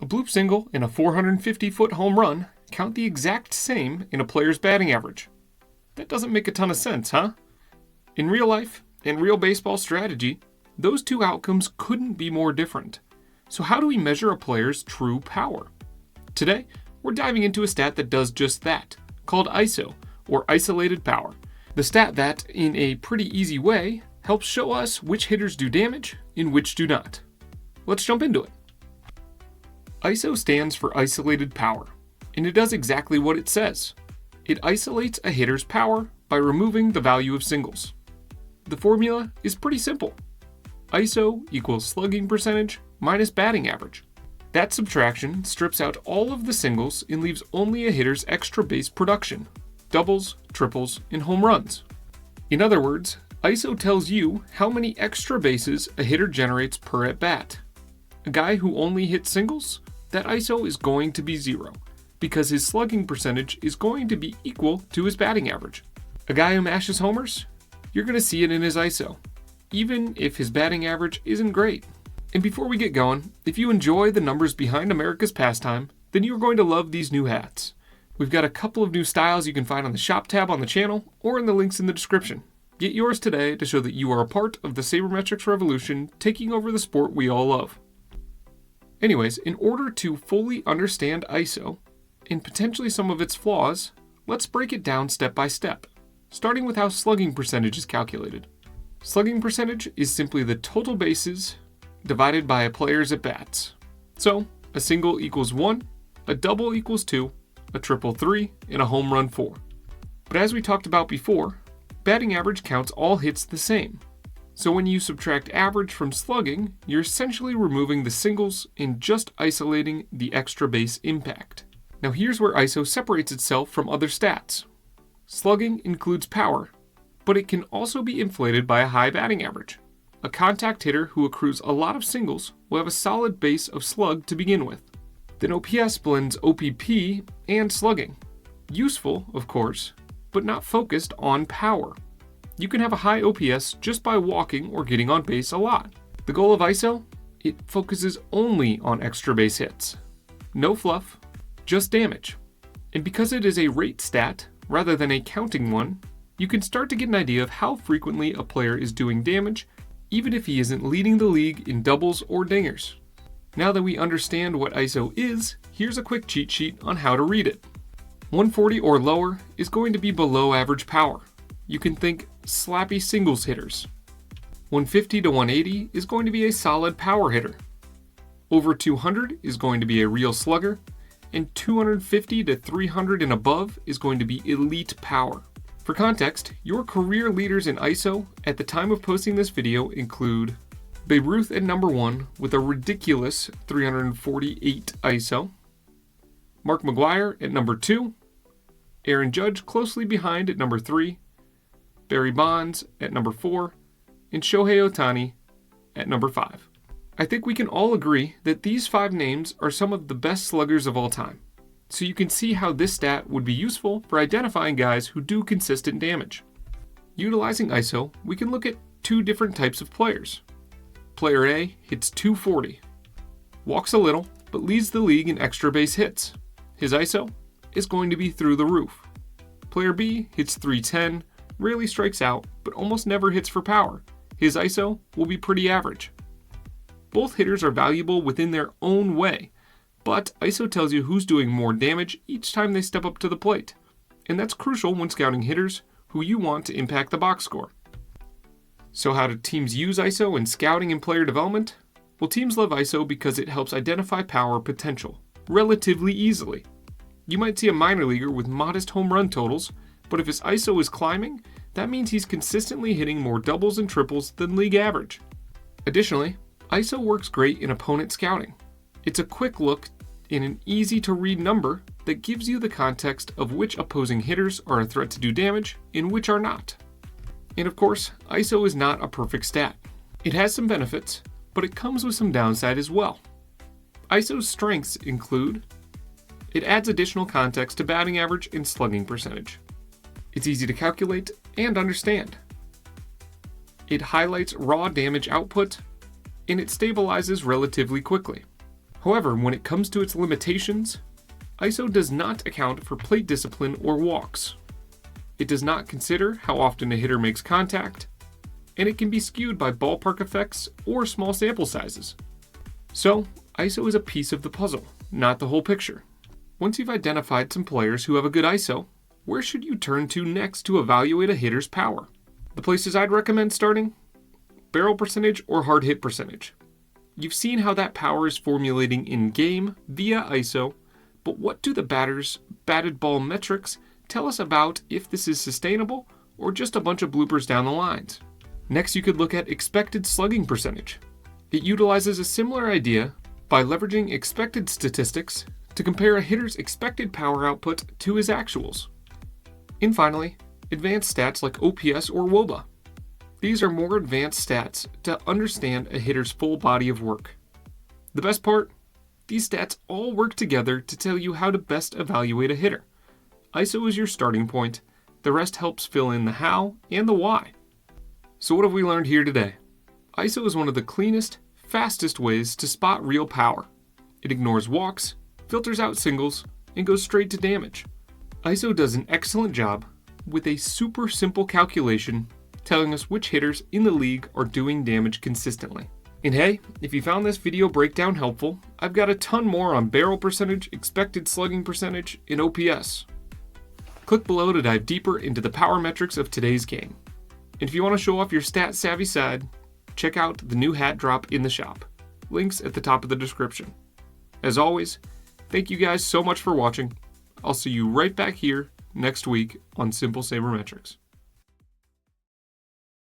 A bloop single and a 450-foot home run count the exact same in a player's batting average. That doesn't make a ton of sense, huh? In real life and real baseball strategy, those two outcomes couldn't be more different. So how do we measure a player's true power? Today, we're diving into a stat that does just that, called ISO, or isolated power. The stat that, in a pretty easy way, helps show us which hitters do damage and which do not. Let's jump into it. ISO stands for isolated power, and it does exactly what it says. It isolates a hitter's power by removing the value of singles. The formula is pretty simple. ISO equals slugging percentage minus batting average. That subtraction strips out all of the singles and leaves only a hitter's extra base production, doubles, triples, and home runs. In other words, ISO tells you how many extra bases a hitter generates per at-bat. A guy who only hits singles, that ISO is going to be 0, because his slugging percentage is going to be equal to his batting average. A guy who mashes homers, you're going to see it in his ISO, even if his batting average isn't great. And before we get going, if you enjoy the numbers behind America's pastime, then you're going to love these new hats. We've got a couple of new styles you can find on the shop tab on the channel or in the links in the description. Get yours today to show that you are a part of the Sabermetrics revolution taking over the sport we all love. Anyways, in order to fully understand ISO, and potentially some of its flaws, let's break it down step by step, starting with how slugging percentage is calculated. Slugging percentage is simply the total bases divided by a player's at-bats. So, a single equals 1, a double equals 2, a triple 3, and a home run 4. But as we talked about before, batting average counts all hits the same. So when you subtract average from slugging, you're essentially removing the singles and just isolating the extra base impact. Now here's where ISO separates itself from other stats. Slugging includes power, but it can also be inflated by a high batting average. A contact hitter who accrues a lot of singles will have a solid base of slug to begin with. Then OPS blends OPP and slugging. Useful, of course, but not focused on power. You can have a high OPS just by walking or getting on base a lot. The goal of ISO? It focuses only on extra base hits. No fluff, just damage. And because it is a rate stat rather than a counting one, you can start to get an idea of how frequently a player is doing damage, even if he isn't leading the league in doubles or dingers. Now that we understand what ISO is, here's a quick cheat sheet on how to read it. 140 or lower is going to be below average power. You can think slappy singles hitters. 150 to 180 is going to be a solid power hitter. Over 200 is going to be a real slugger, and 250 to 300 and above is going to be elite power. For context, your career leaders in ISO at the time of posting this video include Babe Ruth at number 1 with a ridiculous 348 ISO, Mark McGwire at number 2, Aaron Judge closely behind at number 3, Barry Bonds at number 4, and Shohei Ohtani at number 5. I think we can all agree that these 5 names are some of the best sluggers of all time, so you can see how this stat would be useful for identifying guys who do consistent damage. Utilizing ISO, we can look at 2 different types of players. Player A hits 240, walks a little, but leads the league in extra base hits. His ISO is going to be through the roof. Player B hits 310, rarely strikes out, but almost never hits for power. His ISO will be pretty average. Both hitters are valuable within their own way, but ISO tells you who's doing more damage each time they step up to the plate. And that's crucial when scouting hitters who you want to impact the box score. So how do teams use ISO in scouting and player development? Well, teams love ISO because it helps identify power potential relatively easily. You might see a minor leaguer with modest home run totals, but if his ISO is climbing, that means he's consistently hitting more doubles and triples than league average. Additionally, ISO works great in opponent scouting. It's a quick look in an easy to read number that gives you the context of which opposing hitters are a threat to do damage and which are not. And of course, ISO is not a perfect stat. It has some benefits, but it comes with some downside as well. ISO's strengths include: it adds additional context to batting average and slugging percentage. It's easy to calculate and understand. It highlights raw damage output, and it stabilizes relatively quickly. However, when it comes to its limitations, ISO does not account for plate discipline or walks. It does not consider how often a hitter makes contact, and it can be skewed by ballpark effects or small sample sizes. So, ISO is a piece of the puzzle, not the whole picture. Once you've identified some players who have a good ISO, where should you turn to next to evaluate a hitter's power? The places I'd recommend starting? Barrel percentage or hard hit percentage. You've seen how that power is formulating in-game via ISO, but what do the batter's batted ball metrics tell us about if this is sustainable or just a bunch of bloopers down the lines? Next, you could look at expected slugging percentage. It utilizes a similar idea by leveraging expected statistics to compare a hitter's expected power output to his actuals. And finally, advanced stats like OPS or WOBA. These are more advanced stats to understand a hitter's full body of work. The best part? These stats all work together to tell you how to best evaluate a hitter. ISO is your starting point. The rest helps fill in the how and the why. So what have we learned here today? ISO is one of the cleanest, fastest ways to spot real power. It ignores walks, filters out singles, and goes straight to damage. ISO does an excellent job with a super simple calculation telling us which hitters in the league are doing damage consistently. And hey, if you found this video breakdown helpful, I've got a ton more on barrel percentage, expected slugging percentage, and OPS. Click below to dive deeper into the power metrics of today's game. And if you want to show off your stat-savvy side, check out the new hat drop in the shop. Links at the top of the description. As always, thank you guys so much for watching. I'll see you right back here next week on Simple Sabermetrics.